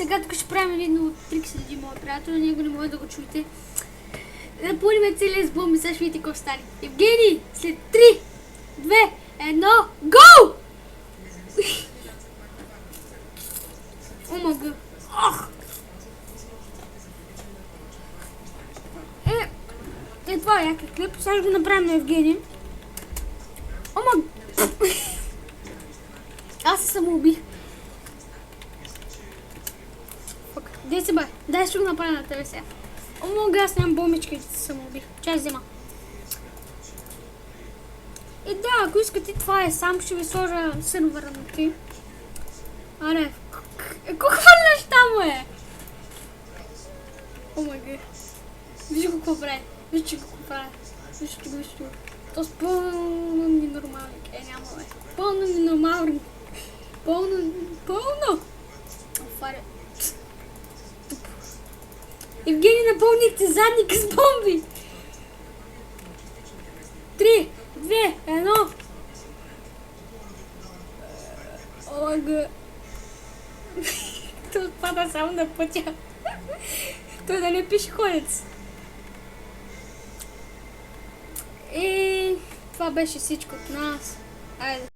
сега тук ще правим един от трик с един мой приятел, него не може да го чуете. Напълним целия с бомби, сега ще видите какво стане. Евгений, след 3, 2, 1, GO! Омага. Ох! Това е някакъв клип, сега ще го направим на Евгений. Омага! Аз се самоубих. Де се бе? Дай ще го направя на тебе сега. Омага, аз нямам бомбички и се самоубих. Чай взема. И да, ако искате това е сам, ще ви сложа сървъра на ти. Аре, какво хвърляш там, бе? Омага. Виж го какво прави. Виж, че го прави. Виж, че го вижте. То с пълно ненормални. Няма, бе. Пълно ненормални. Пълно. Отваря. Евгений, напълнихте задника с бомби. 3, 2, 1. Омага. Той отпада само на пътя. Той да не пише ходец. И това беше всичко от нас. Айде.